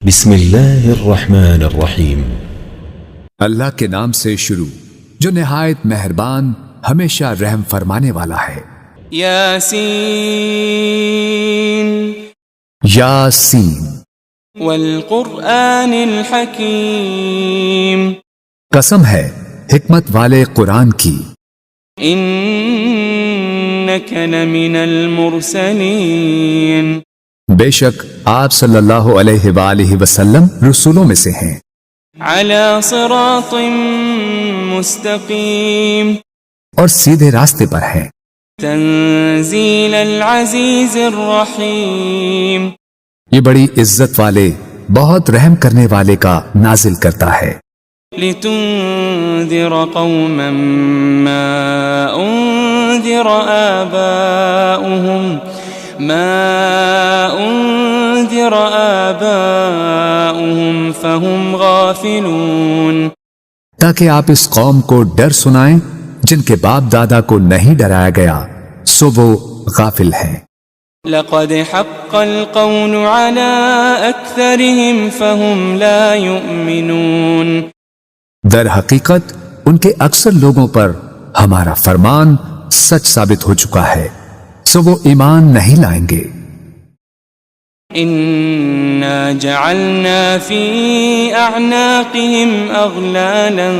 بسم اللہ الرحمن الرحیم۔ اللہ کے نام سے شروع جو نہایت مہربان ہمیشہ رحم فرمانے والا ہے۔ یاسین یاسین والقرآن الحکیم، قسم ہے حکمت والے قرآن کی، انک لمن المرسلین، بے شک آپ صلی اللہ علیہ وآلہ وسلم رسولوں میں سے ہیں، علی صراط مستقیم، اور سیدھے راستے پر ہیں، تنزیل العزیز الرحیم، یہ بڑی عزت والے بہت رحم کرنے والے کا نازل کرتا ہے، لتنذر قوما ما انذر آباؤهم فهم غافلون، تاکہ آپ اس قوم کو ڈر سنائیں جن کے باپ دادا کو نہیں ڈرایا گیا سو وہ غافل ہیں۔ لقد حق القول على اکثرهم فهم لا يؤمنون، در حقیقت ان کے اکثر لوگوں پر ہمارا فرمان سچ ثابت ہو چکا ہے سو وہ ایمان نہیں لائیں گے۔ انا جعلنا في اعناقهم اغلالا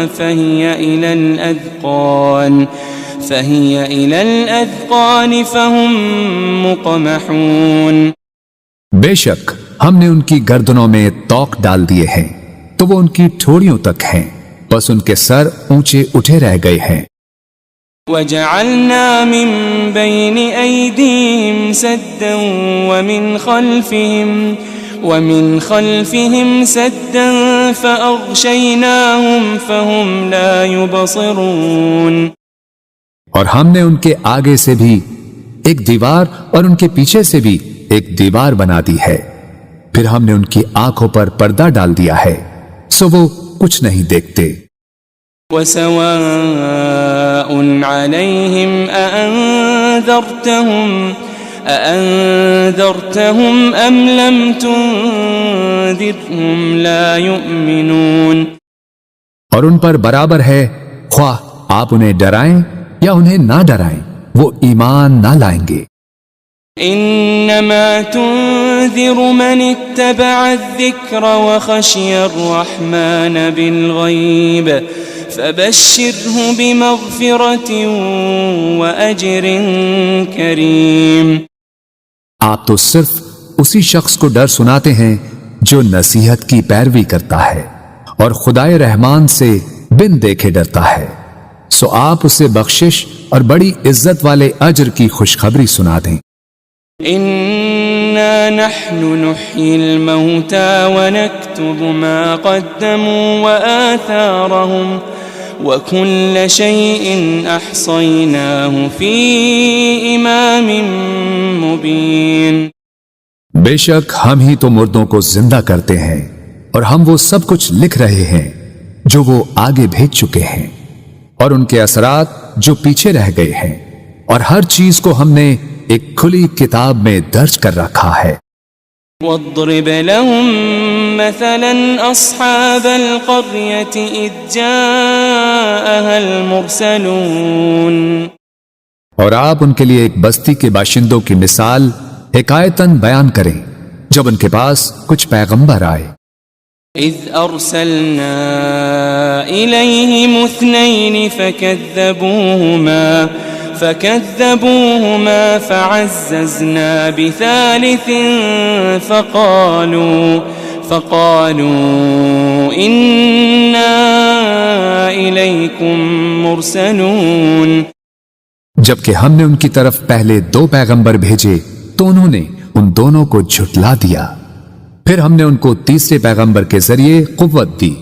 فهي الى الاذقان فهم مقمحون، بے شک ہم نے ان کی گردنوں میں توق ڈال دیے ہیں تو وہ ان کی ٹھوڑیوں تک ہیں، بس ان کے سر اونچے اٹھے رہ گئے ہیں۔ وجعلنا من بين أيديهم سدا ومن خلفهم سدا فأغشيناهم فهم لا يبصرون، اور ہم نے ان کے آگے سے بھی ایک دیوار اور ان کے پیچھے سے بھی ایک دیوار بنا دی ہے، پھر ہم نے ان کی آنکھوں پر پردہ ڈال دیا ہے سو وہ کچھ نہیں دیکھتے۔ وسواء عليهم أأنذرتهم أم لم تنذرهم لا يؤمنون، اور ان پر برابر ہے خواہ آپ انہیں ڈرائیں یا انہیں نہ ڈرائیں وہ ایمان نہ لائیں گے۔ انما تنذر من اتبع الذکر وخشی الرحمن بالغیب فبشره بمغفرة وأجر کریم، آپ تو صرف اسی شخص کو ڈر سناتے ہیں جو نصیحت کی پیروی کرتا ہے اور خدائے رحمان سے بن دیکھے ڈرتا ہے، سو آپ اسے بخشش اور بڑی عزت والے اجر کی خوشخبری سنا دیں۔ انا نحن نحيي الموتى ونكتب ما قدموا وآثارهم وكل شيء احصيناه في امام مبين، بے شک ہم ہی تو مردوں کو زندہ کرتے ہیں اور ہم وہ سب کچھ لکھ رہے ہیں جو وہ آگے بھیج چکے ہیں اور ان کے اثرات جو پیچھے رہ گئے ہیں، اور ہر چیز کو ہم نے ایک کھلی کتاب میں درج کر رکھا ہے۔ واضرب لهم مثلا اصحاب القرية اذ جاءها المرسلون، اور آپ ان کے لیے ایک بستی کے باشندوں کی مثال حکایتاً بیان کریں جب ان کے پاس کچھ پیغمبر آئے۔ اذ ارسلنا الیہم اثنین فكذبوهما فعززنا بثالث فقالوا إنا إليكم مرسلون، جبکہ ہم نے ان کی طرف پہلے 2 پیغمبر بھیجے تو انہوں نے ان دونوں کو جھٹلا دیا، پھر ہم نے ان کو تیسرے پیغمبر کے ذریعے قوت دی،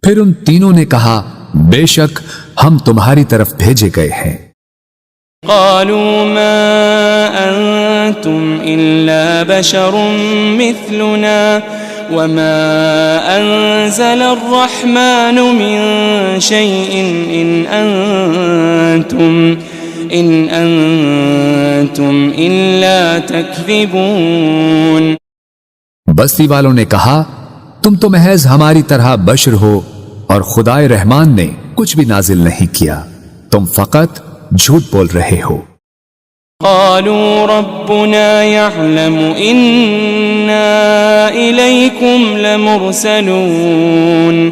پھر ان تینوں نے کہا بے شک ہم تمہاری طرف بھیجے گئے ہیں۔ قالوا ما أنتم إلا بشر مثلنا وما أنزل الرحمن من شيء إن أنتم إلا تكذبون، بستی والوں نے کہا تم تو محض ہماری طرح بشر ہو اور خدائے رحمان نے کچھ بھی نازل نہیں کیا، تم فقط جھوٹ بول رہے ہو۔ قالوا ربنا يعلم إنا إليكم لمرسلون۔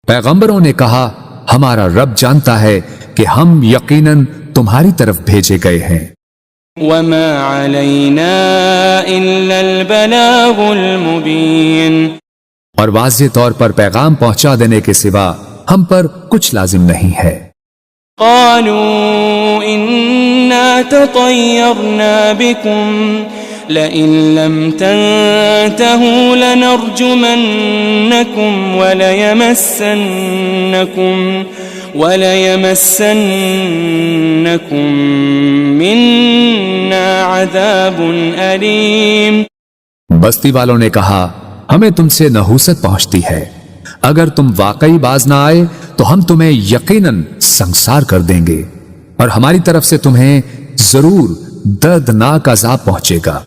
پیغمبروں نے کہا ہمارا رب جانتا ہے کہ ہم یقیناً تمہاری طرف بھیجے گئے ہیں۔ وما علينا إلا البلاغ المبين۔ اور واضح طور پر پیغام پہنچا دینے کے سوا ہم پر کچھ لازم نہیں ہے۔ قالوا إنا تطيرنا بكم لئن لم تنتهوا لنرجمنكم وليمسنكم منا عذاب أليم۔ بستی والوں نے کہا ہمیں تم سے نحوست پہنچتی ہے، اگر تم واقعی باز نہ آئے تو ہم تمہیں یقیناً سنسار کر دیں گے اور ہماری طرف سے تمہیں ضرور دردناک عذاب پہنچے گا۔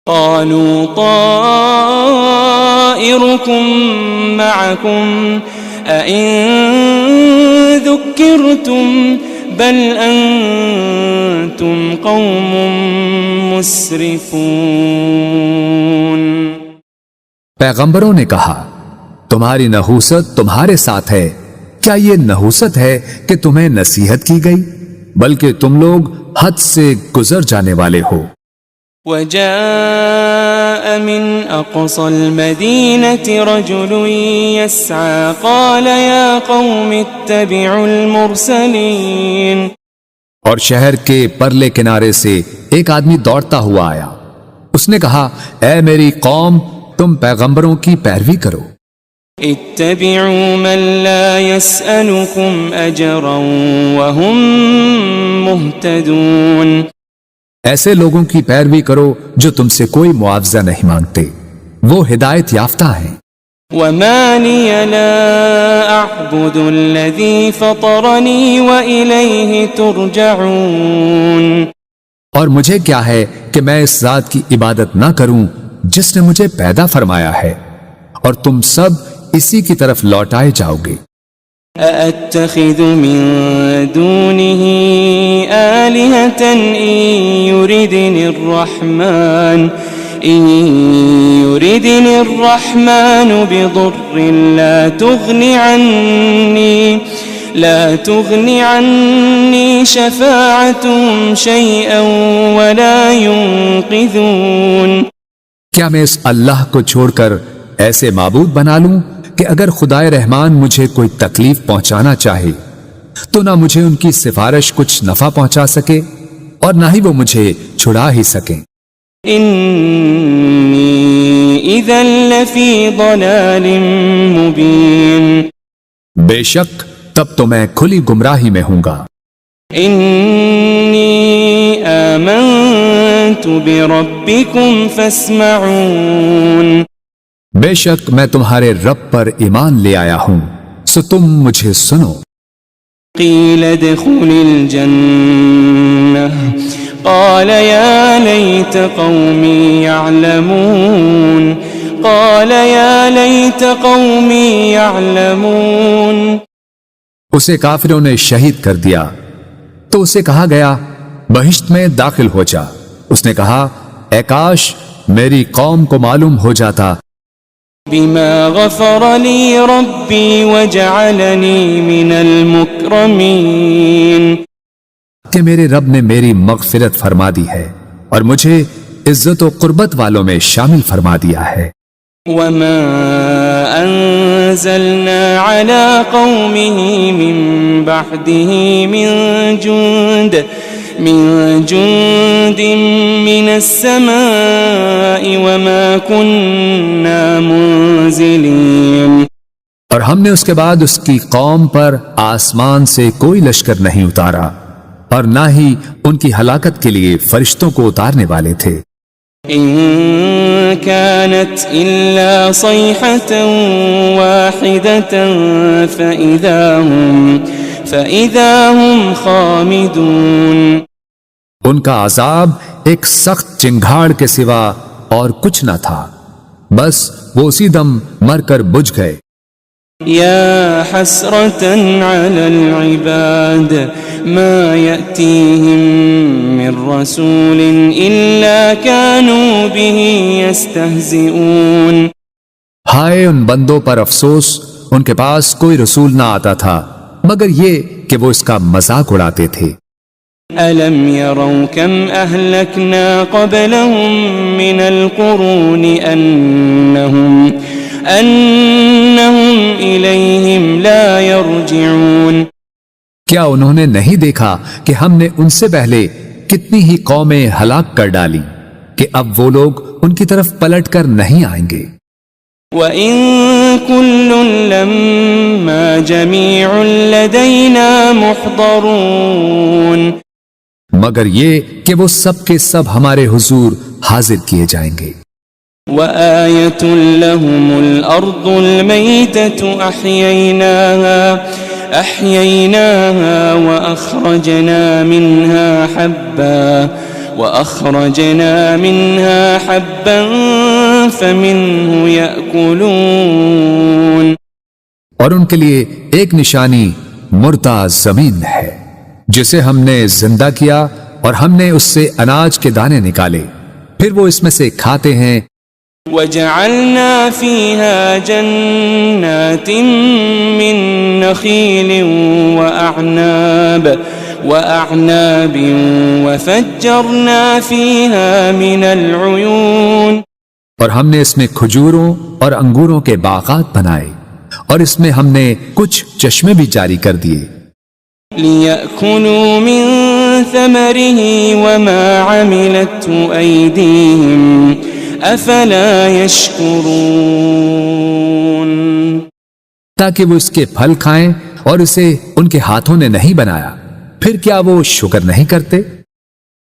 قالوا طائركم معكم أئن ذكرتم بل أنتم قوم مسرفون۔ پیغمبروں نے کہا تمہاری نحوست تمہارے ساتھ ہے، کیا یہ نحوست ہے کہ تمہیں نصیحت کی گئی؟ بلکہ تم لوگ حد سے گزر جانے والے ہو۔ وجاء من أقصى المدينة رجل يسعى قال يا قوم اتبعوا المرسلين۔ اور شہر کے پرلے کنارے سے ایک آدمی دوڑتا ہوا آیا، اس نے کہا اے میری قوم تم پیغمبروں کی پیروی کرو۔ اتبعوا من لا يسألكم أجرا وهم مهتدون۔ ایسے لوگوں کی پیروی کرو جو تم سے کوئی معاوضہ نہیں مانگتے، وہ ہدایت یافتہ ہیں۔ وما لي لا أعبد الذي فطرني وإليه ترجعون۔ اور مجھے کیا ہے کہ میں اس ذات کی عبادت نہ کروں جس نے مجھے پیدا فرمایا ہے، اور تم سب اسی کی طرف لوٹائے جاؤ گے۔ أأتخذ من دونه آلهة إن يردني الرحمن بضر لا تغني عني شفاعتهم شيئا ولا ينقذون۔ کیا میں اس اللہ کو چھوڑ کر ایسے معبود بنا لوں کہ اگر خدائے رحمان مجھے کوئی تکلیف پہنچانا چاہے تو نہ مجھے ان کی سفارش کچھ نفع پہنچا سکے اور نہ ہی وہ مجھے چھڑا ہی سکیں۔ انی اذا لفی ضلال مبین۔ بے شک تب تو میں کھلی گمراہی میں ہوں گا۔ انی آمنت بربکم فاسمعون۔ بے شک میں تمہارے رب پر ایمان لے آیا ہوں، سو تم مجھے سنو۔ قیل ادخل الجنہ قال یا لیت قومی یعلمون۔ قال یا لیت قومی یعلمون۔ اسے کافروں نے شہید کر دیا تو اسے کہا گیا بہشت میں داخل ہو جا۔ اس نے کہا اے کاش میری قوم کو معلوم ہو جاتا بما غفر لی ربی وجعلنی من المکرمین، کہ میرے رب نے میری مغفرت فرما دی ہے اور مجھے عزت و قربت والوں میں شامل فرما دیا ہے۔ وما انزلنا على قومه من بعده من جند من السماء وما كنا منزلين۔ اور ہم نے اس کے بعد اس کی قوم پر آسمان سے کوئی لشکر نہیں اتارا اور نہ ہی ان کی ہلاکت کے لیے فرشتوں کو اتارنے والے تھے۔ إن كانت إلا صيحة واحدة فإذا هم خامدون۔ ان کا عذاب ایک سخت چنگھاڑ کے سوا اور کچھ نہ تھا، بس وہ اسی دم مر کر بجھ گئے۔ يا حسرة على العباد ما يأتيهم من رسول إلا كانوا به يستهزئون۔ ہائے ان بندوں پر افسوس، ان کے پاس کوئی رسول نہ آتا تھا مگر یہ کہ وہ اس کا مذاق اڑاتے تھے۔ ألم يروا كم أهلكنا قبلهم من القرون أنهم إليهم لا يرجعون۔ کیا انہوں نے نہیں دیکھا کہ ہم نے ان سے پہلے کتنی ہی قومیں ہلاک کر ڈالی کہ اب وہ لوگ ان کی طرف پلٹ کر نہیں آئیں گے۔ وَإِن كُلٌّ لَمَّا جَمِيعٌ لَدَيْنَا مُحْضَرُونَ، مگر یہ کہ وہ سب کے سب ہمارے حضور حاضر کیے جائیں گے۔ وَآيَةٌ لَهُمُ الْأَرْضُ الْمَيْتَةُ أَحْيَيْنَاهَا وَأَخْرَجْنَا مِنْهَا حَبًّا فَمِنْهُ يَأْكُلُونَ۔ اور ان کے لیے ایک نشانی مردہ زمین ہے جسے ہم نے زندہ کیا اور ہم نے اس سے اناج کے دانے نکالے، پھر وہ اس میں سے کھاتے ہیں۔ وَجَعَلْنَا فِيهَا جَنَّاتٍ مِّن نَخِيلٍ وَأَعْنَابٍ وَفَجَّرْنَا فِيهَا مِنَ الْعُيُونِ۔ اور ہم نے اس میں کھجوروں اور انگوروں کے باغات بنائے اور اس میں ہم نے کچھ چشمے بھی جاری کر دیے۔ لِيَأْكُلُوا مِن ثَمَرِهِ وَمَا عَمِلَتْهُ أَيْدِيهِمْ أَفَلَا يَشْكُرُونَ۔ تاکہ وہ اس کے پھل کھائیں اور اسے ان کے ہاتھوں نے نہیں بنایا، پھر کیا وہ شکر نہیں کرتے؟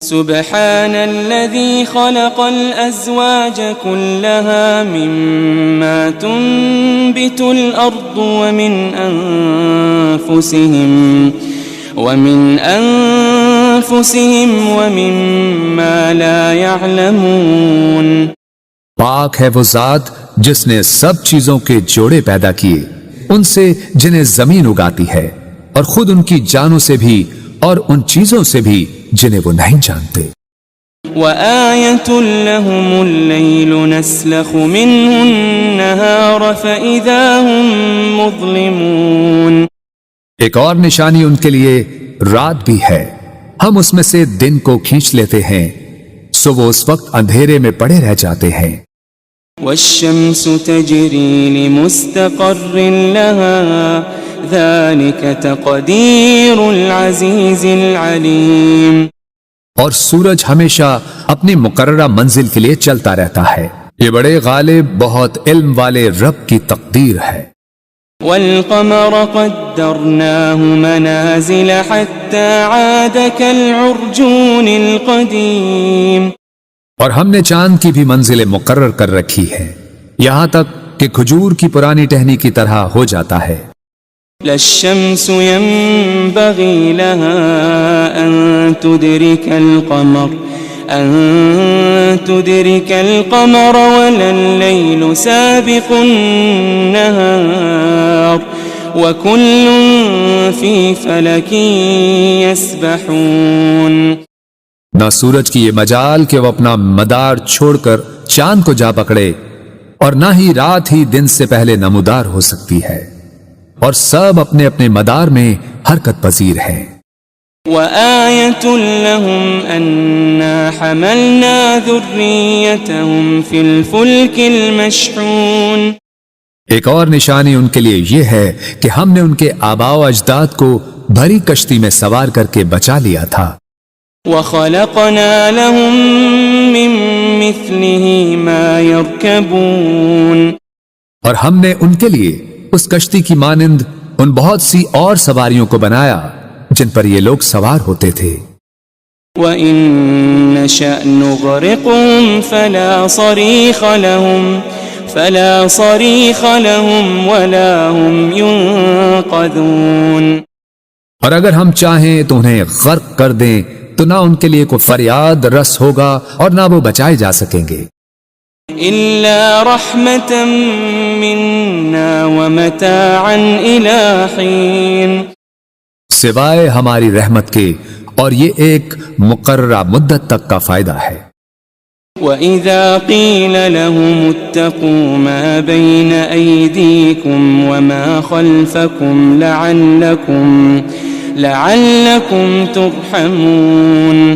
سبحان الذي خلق الأزواج كلها مما تنبت الأرض ومن أنفسهم ومما لا يعلمون۔ پاک ہے وہ ذات جس نے سب چیزوں کے جوڑے پیدا کیے، ان سے جنہیں زمین اگاتی ہے اور خود ان کی جانوں سے بھی اور ان چیزوں سے بھی جنہیں وہ نہیں جانتے۔ وَآيَةٌ لَهُمُ اللَّيْلُ نَسْلَخُ مِنْهُ النَّهَارَ فَإِذَا هُمْ مُظْلِمُونَ۔ ایک اور نشانی ان کے لیے رات بھی ہے، ہم اس میں سے دن کو کھینچ لیتے ہیں سو وہ اس وقت اندھیرے میں پڑے رہ جاتے ہیں۔ وَالشَّمْسُ تَجْرِي لِمُسْتَقَرٍّ لَهَا ذَلِكَ تَقْدِيرُ الْعَزِيزِ الْعَلِيمِ۔ اور سورج ہمیشہ اپنی مقررہ منزل کے لیے چلتا رہتا ہے، یہ بڑے غالب بہت علم والے رب کی تقدیر ہے۔ وَالْقَمَرَ قَدَّرْنَاهُ مَنَازِلَ حَتَّى عَادَ كَالْعُرْجُونِ الْقَدِيمِ۔ اور ہم نے چاند کی بھی منزلیں مقرر کر رکھی ہے، یہاں تک کہ کھجور کی پرانی ٹہنی کی طرح ہو جاتا ہے۔ لا الشمس ينبغي لها أن تدرك القمر ولا الليل سابق النهار وكل في فلك يسبحون۔ نہ سورج کی یہ مجال کہ وہ اپنا مدار چھوڑ کر چاند کو جا پکڑے، اور نہ ہی رات ہی دن سے پہلے نمودار ہو سکتی ہے، اور سب اپنے اپنے مدار میں حرکت پذیر ہیں۔ وَآيَةٌ لَهُمْ أَنَّا حَمَلْنَا ذُرِّيَّتَهُمْ فِي الْفُلْكِ الْمَشْحُونِ۔ ایک اور نشانی ان کے لیے یہ ہے کہ ہم نے ان کے آباء و اجداد کو بھری کشتی میں سوار کر کے بچا لیا تھا۔ وَخَلَقْنَا لَهُم مِّن مِّثْلِهِ مَا يَرْكَبُونَ۔ اور ہم نے ان کے لیے اس کشتی کی مانند ان بہت سی اور سواریوں کو بنایا جن پر یہ لوگ سوار ہوتے تھے۔ وَإِن نَّشَأْ نُغْرِقْهُمْ فَلَا صَرِيخَ لَهُمْ وَلَا هُمْ يُنقَذُونَ۔ اور اگر ہم چاہیں تو انہیں غرق کر دیں تو نہ ان کے لیے کوئی فریاد رس ہوگا اور نہ وہ بچائے جا سکیں گے۔ إلا رحمة منا ومتاعا إلى حين. سوائے ہماری رحمت کے، اور یہ ایک مقررہ مدت تک کا فائدہ ہے۔ وَإِذَا قِيلَ لَهُمُ اتَّقُوا مَا بَيْنَ أَيْدِيكُمْ وَمَا خَلْفَكُمْ لَعَلَّكُمْ تُرْحَمُونَ.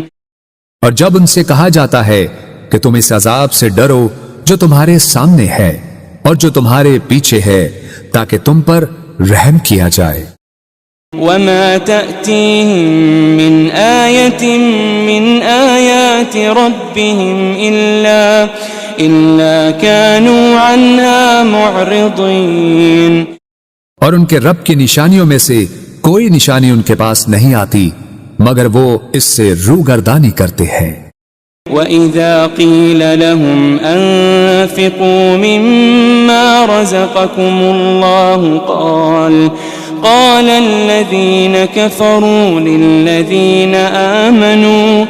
اور جب ان سے کہا جاتا ہے کہ تم اس عذاب سے ڈرو جو تمہارے سامنے ہے اور جو تمہارے پیچھے ہے، تاکہ تم پر رحم کیا جائے۔ وَمَا تَأْتِيهِم مِّنْ آيَةٍ مِّنْ آيَاتِ رَبِّهِمْ إِلَّا كَانُوا عَنْهَا مُعْرِضِينَ. اور ان کے رب کی نشانیوں میں سے کوئی نشانی ان کے پاس نہیں آتی مگر وہ اس سے روگردانی کرتے ہیں۔ وَإِذَا قِيلَ لَهُمْ أَنفِقُوا مِمَّا رَزَقَكُمُ اللَّهُ قال الذين كفروا للذين آمنوا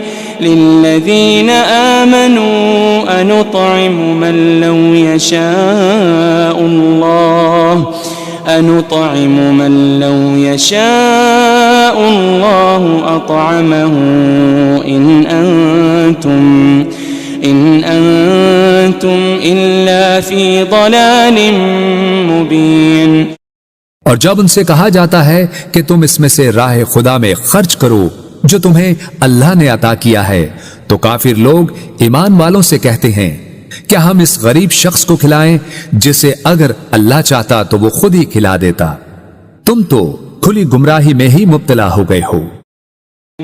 أنطعم من لو يشاء الله أطعمه إن أنتم إلا في ضلال مبين. اور جب ان سے کہا جاتا ہے کہ تم اس میں سے راہ خدا میں خرچ کرو جو تمہیں اللہ نے عطا کیا ہے، تو کافر لوگ ایمان والوں سے کہتے ہیں کیا ہم اس غریب شخص کو کھلائیں جسے اگر اللہ چاہتا تو وہ خود ہی کھلا دیتا؟ تم تو کھلی گمراہی میں ہی مبتلا ہو گئے ہو۔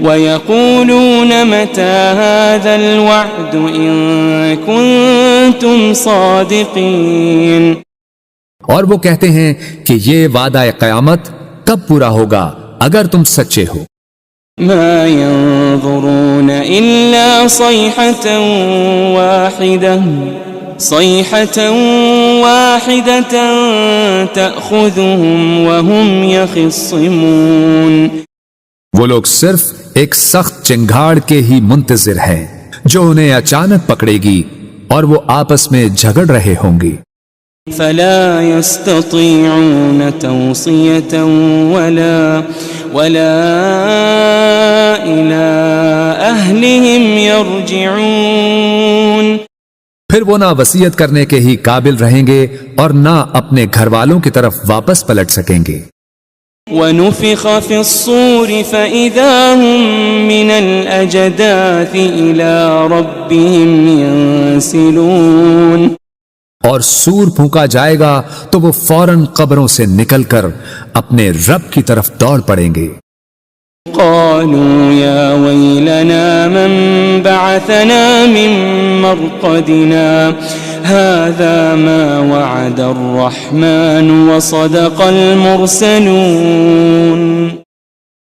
وَيَقُولُونَ مَتَى هَذَا الْوَعْدُ إِن كُنتُمْ صَادِقِينَ. اور وہ کہتے ہیں کہ یہ وعدہ قیامت کب پورا ہوگا اگر تم سچے ہو۔ ما ينظرون إلا صيحة واحدة تأخذهم وهم يخصمون. وہ لوگ صرف ایک سخت چنگھاڑ کے ہی منتظر ہیں جو انہیں اچانک پکڑے گی اور وہ آپس میں جھگڑ رہے ہوں گے۔ فلا يستطيعون توصية ولا إلى أهلهم يرجعون. پھر وہ نہ وصیت کرنے کے ہی قابل رہیں گے اور نہ اپنے گھر والوں کی طرف واپس پلٹ سکیں گے۔ ونفخ في الصور فإذا هم من الأجداث إلى ربهم ينسلون. اور سور پھونکا جائے گا تو وہ فوراً قبروں سے نکل کر اپنے رب کی طرف دوڑ پڑیں گے۔ قالوا يا ويلنا من بعثنا من مرقدنا هذا ما وعد الرحمن وصدق المرسلون.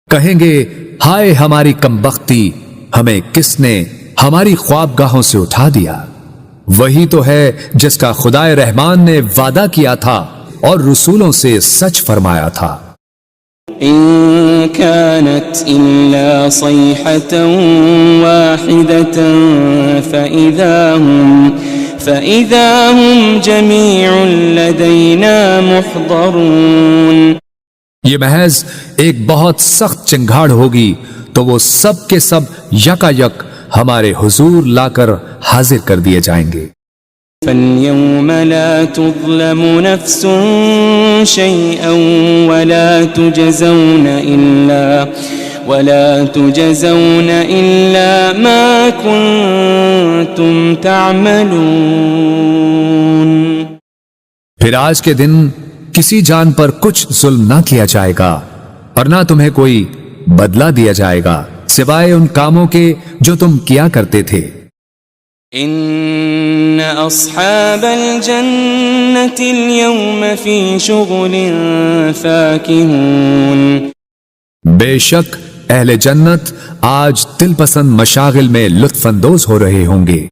کہیں گے ہائے ہماری کمبختی، ہمیں کس نے ہماری خوابگاہوں سے اٹھا دیا؟ وہی تو ہے جس کا خدائے رحمان نے وعدہ کیا تھا اور رسولوں سے سچ فرمایا تھا۔ إن كانت إلا صيحة واحدة فإذا هم جميع لدينا محضرون. یہ محض ایک بہت سخت چنگھاڑ ہوگی تو وہ سب کے سب یکا یک ہمارے حضور لا کر حاضر کر دیے جائیں گے۔ فَالْيَوْمَ لَا تُظْلَمُ نَفْسٌ شَيْئًا وَلَا تُجَزَوْنَ إِلَّا مَا كُنتُمْ تَعْمَلُونَ. پھر آج کے دن کسی جان پر کچھ ظلم نہ کیا جائے گا اور نہ تمہیں کوئی بدلہ دیا جائے گا سوائے ان کاموں کے جو تم کیا کرتے تھے۔ ان اصحاب الجنة اليوم في شغل فاكهون. بے شک اہل جنت آج دل پسند مشاغل میں لطف اندوز ہو رہے ہوں گے۔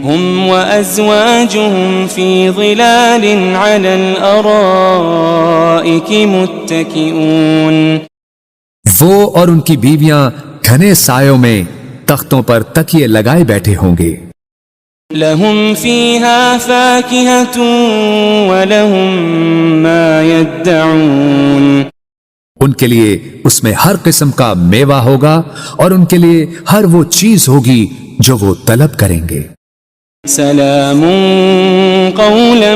هم وازواجهم في ظلال على الارائك متكئون. وہ اور ان کی بیویاں گھنے سایوں میں تختوں پر تکیے لگائے بیٹھے ہوں گے۔ لهم فيها فاكهة ولهم ما يدعون ان کے لیے اس میں ہر قسم کا میوہ ہوگا اور ان کے لیے ہر وہ چیز ہوگی جو وہ طلب کریں گے۔ سلام قولا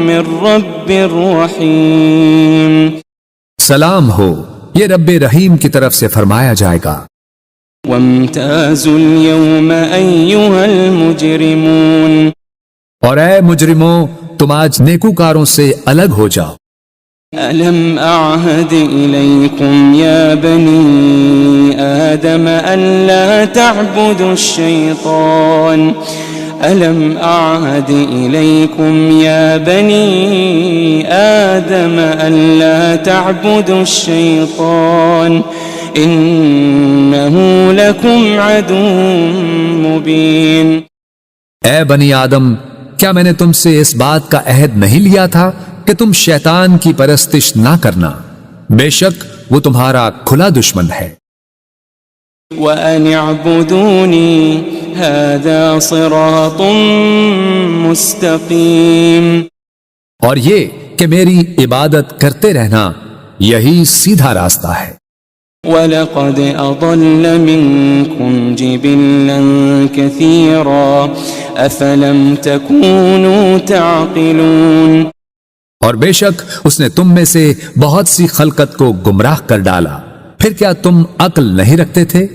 من رب رحیم، سلام ہو، یہ رب رحیم کی طرف سے فرمایا جائے گا۔ وامتازوا اليوم أيها المجرمون، اور اے مجرموں، تم آج نیکوکاروں سے الگ ہو جاؤ۔ ألم أعهد إليكم يا بني آدم ألا تعبدوا الشيطان ألم أعهد إليكم يا بني آدم ألا تعبدوا الشيطان إنه لكم عدو مبين۔ اے بنی آدم، کیا میں نے تم سے اس بات کا عہد نہیں لیا تھا کہ تم شیطان کی پرستش نہ کرنا؟ بے شک وہ تمہارا کھلا دشمن ہے۔ وَأَنِ اعْبُدُونِي هَذَا صِرَاطٌ مُسْتَقِيمٌ، اور یہ کہ میری عبادت کرتے رہنا یہی سیدھا راستہ ہے۔ وَلَقَدْ أَضَلَّ مِنْكُمْ جِبِلًّا كَثِيرًا أَفَلَمْ تَكُونُوا تَعْقِلُونَ، اور بے شک اس نے تم میں سے بہت سی خلقت کو گمراہ کر ڈالا، پھر کیا تم عقل نہیں رکھتے تھے؟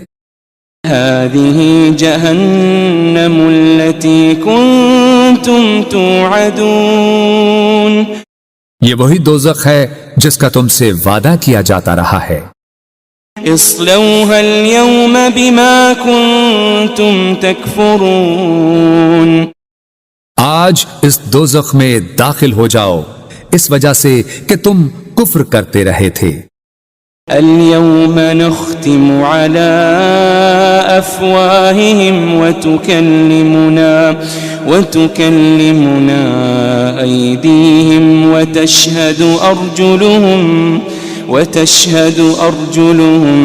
هذه جهنم التي كنتم توعدون، یہ وہی دوزخ ہے جس کا تم سے وعدہ کیا جاتا رہا ہے۔ اصلوها اليوم بما كنتم تكفرون، آج اس دوزخ میں داخل ہو جاؤ اس وجہ سے کہ تم کفر کرتے رہے تھے۔ اليوم نختم على أفواههم وتكلمنا أيديهم وتشهد أرجلهم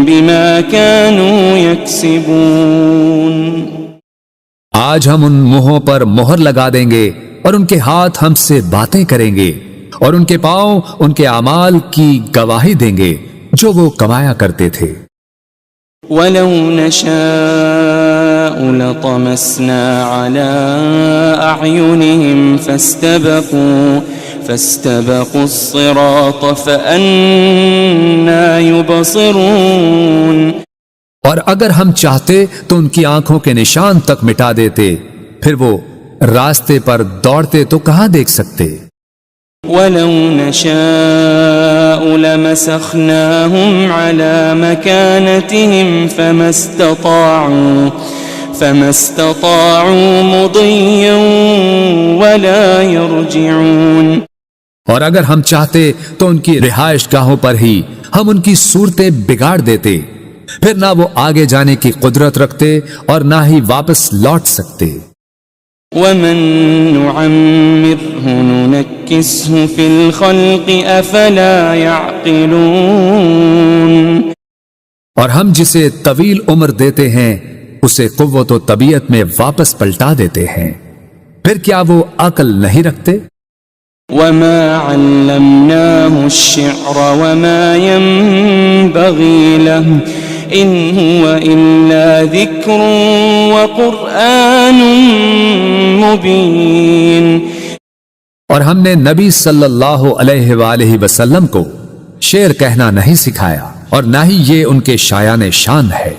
بما كانوا يكسبون۔ آج ہم ان منہوں پر مہر لگا دیں گے اور ان کے ہاتھ ہم سے باتیں کریں گے اور ان کے پاؤں ان کے اعمال کی گواہی دیں گے جو وہ کمایا کرتے تھے۔ وَلَوْ نَشَاءُ لَطَمَسْنَا عَلَىٰ أَعْيُنِهِمْ فَاسْتَبَقُوا الصِّرَاطَ فَأَنَّىٰ يُبْصِرُونَ، اور اگر ہم چاہتے تو ان کی آنکھوں کے نشان تک مٹا دیتے، پھر وہ راستے پر دوڑتے تو کہاں دیکھ سکتے۔ وَلَوْ نَشَاءُ لَمَسَخْنَاهُمْ عَلَىٰ مَكَانَتِهِمْ فَمَا اسْتَطَاعُوا مُضِيًّا وَلَا يَرْجِعُونَ، اور اگر ہم چاہتے تو ان کی رہائش گاہوں پر ہی ہم ان کی صورتیں بگاڑ دیتے، پھر نہ وہ آگے جانے کی قدرت رکھتے اور نہ ہی واپس لوٹ سکتے۔ وَمَن نُعَمِّرْهُ نُنَكِّسْهُ فِي الْخَلْقِ أَفَلَا يَعْقِلُونَ، اور ہم جسے طویل عمر دیتے ہیں اسے قوت و طبیعت میں واپس پلٹا دیتے ہیں، پھر کیا وہ عقل نہیں رکھتے؟ وَمَا عَلَّمْنَاهُ الشِّعْرَ وَمَا يَنبَغِي لَهُ إِنْ هُوَ إِلَّا ذِكْرٌ وَقُرْآنٌ مُبِينٌ، اور ہم نے نبی صلی اللہ علیہ وآلہ وسلم کو شعر کہنا نہیں سکھایا اور نہ ہی یہ ان کے شایان شان ہے،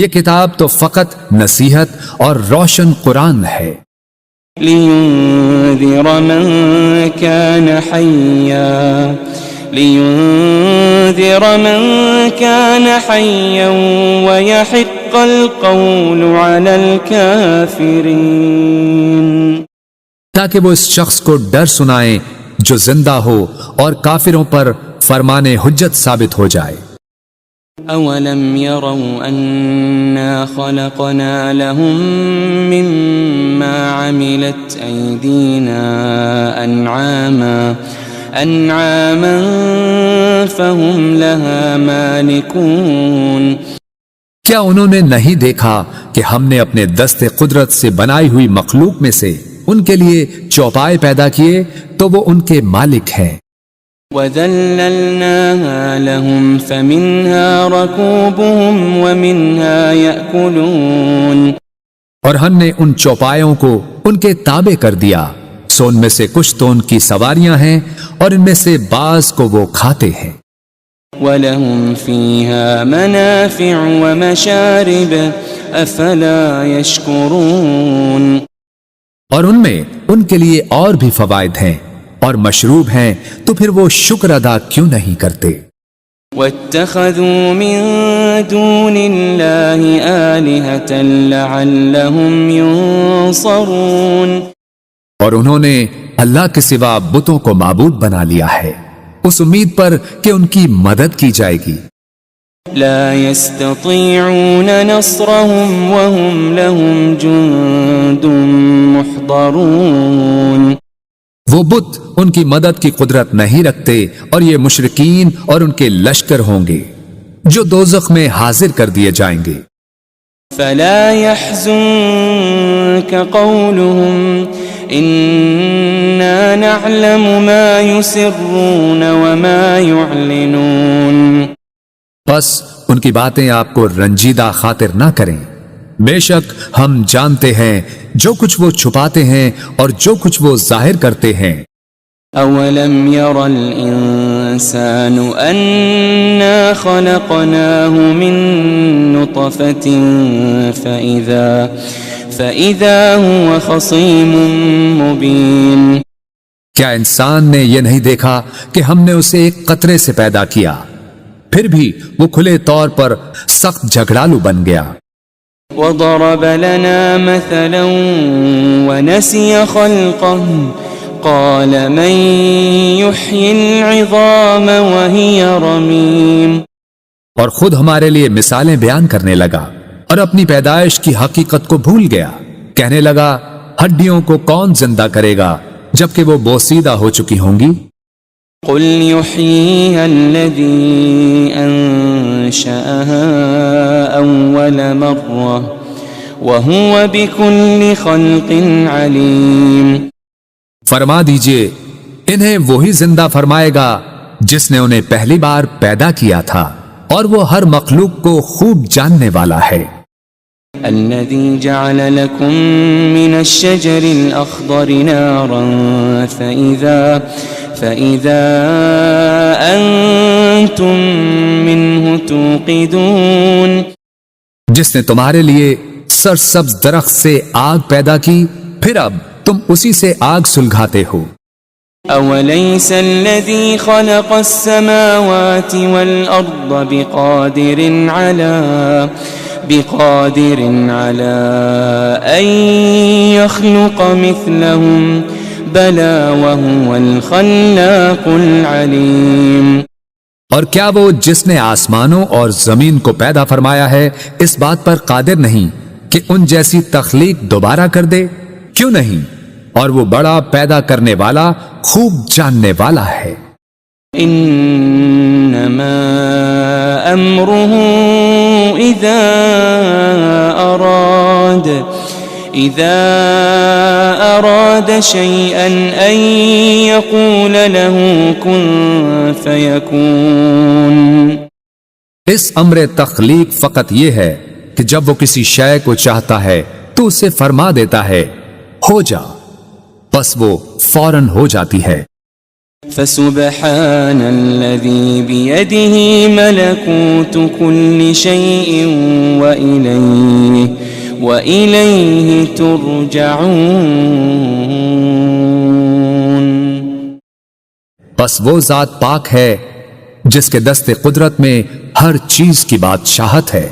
یہ کتاب تو فقط نصیحت اور روشن قرآن ہے۔ لِيُنذِرَ مَن كَانَ حَيًّا وَيَحِقَّ الْقَوْلُ عَلَى الْكَافِرِينَ، تاکہ وہ اس شخص کو ڈر سنائیں جو زندہ ہو اور کافروں پر فرمان حجت ثابت ہو جائے۔ أَوَلَمْ يَرَوْا أَنَّا خَلَقْنَا لَهُم مِّمَّا عَمِلَتْ أَيْدِينَا أَنْعَامًا فَهُمْ لَهَا مَالِكُونَ، کیا انہوں نے نہیں دیکھا کہ ہم نے اپنے دست قدرت سے بنائی ہوئی مخلوق میں سے ان کے لیے چوپائے پیدا کیے تو وہ ان کے مالک ہیں۔ وَذَلَّلْنَاهَا لَهُمْ فَمِنْهَا رَكُوبُهُمْ وَمِنْهَا يَأْكُلُونَ، اور ہم نے ان چوپایوں کو ان کے تابع کر دیا، سو ان میں سے کچھ تو ان کی سواریاں ہیں اور ان میں سے بعض کو وہ کھاتے ہیں۔ وَلَهُمْ فِيهَا مَنَافِعُ وَمَشَارِبُ أَفَلَا يَشْكُرُونَ، اور ان میں ان کے لیے اور بھی فوائد ہیں اور مشروب ہیں، تو پھر وہ شکر ادا کیوں نہیں کرتے؟ وَاتَّخَذُوا مِن دُونِ اللَّهِ آلِهَةً لَعَلَّهُمْ يُنصَرُونَ، اور انہوں نے اللہ کے سوا بتوں کو معبود بنا لیا ہے اس امید پر کہ ان کی مدد کی جائے گی۔ لا يستطيعون نصرهم وهم لهم جند محضرون، وہ بت ان کی مدد کی قدرت نہیں رکھتے اور یہ مشرکین اور ان کے لشکر ہوں گے جو دوزخ میں حاضر کر دیے جائیں گے۔ فلا يحزنك قولهم إنا نعلم ما يسرون وما يعلنون، بس ان کی باتیں آپ کو رنجیدہ خاطر نہ کریں، بے شک ہم جانتے ہیں جو کچھ وہ چھپاتے ہیں اور جو کچھ وہ ظاہر کرتے ہیں۔ أولم ير الإنسان أنا خلقناه من نطفة فإذا هو خصيم مبين، کیا انسان نے یہ نہیں دیکھا کہ ہم نے اسے ایک قطرے سے پیدا کیا، پھر بھی وہ کھلے طور پر سخت جھگڑالو بن گیا۔ وضرب لنا مثلا ونسي خلقه قال من يحيي العظام وهي رميم، اور خود ہمارے لیے مثالیں بیان کرنے لگا اور اپنی پیدائش کی حقیقت کو بھول گیا، کہنے لگا ہڈیوں کو کون زندہ کرے گا جبکہ وہ بوسیدہ ہو چکی ہوں گی۔ قل يحييها الذي أنشأها أول مرة وهو بكل خلق عليم، فرما دیجئے انہیں وہی زندہ فرمائے گا جس نے انہیں پہلی بار پیدا کیا تھا اور وہ ہر مخلوق کو خوب جاننے والا ہے۔ الذي جعل لكم من الشجر الأخضر نارا فإذا أنتم منه توقدون، جس نے تمہارے لیے سرسبز درخت سے آگ پیدا کی پھر اب تم اسی سے آگ سلگھاتے ہو۔ أوليس الذي خلق السماوات والأرض بقادر على أن يخلق مثلهم بلى وهو الخلاق العليم، اور کیا وہ جس نے آسمانوں اور زمین کو پیدا فرمایا ہے اس بات پر قادر نہیں کہ ان جیسی تخلیق دوبارہ کر دے؟ کیوں نہیں، اور وہ بڑا پیدا کرنے والا خوب جاننے والا ہے۔ انما امره اذا اراد شيئا ان يقول له كن فيكون، اس امر تخلیق فقط یہ ہے کہ جب وہ کسی شے کو چاہتا ہے تو اسے فرما دیتا ہے ہو جا، بس وہ فوراً ہو جاتی ہے۔ فسبحان الذي بيده ملكوت كل شيء وإليه ترجعون، بس وہ ذات پاک ہے جس کے دست قدرت میں ہر چیز کی بادشاہت ہے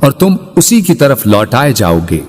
اور تم اسی کی طرف لوٹائے جاؤ گے۔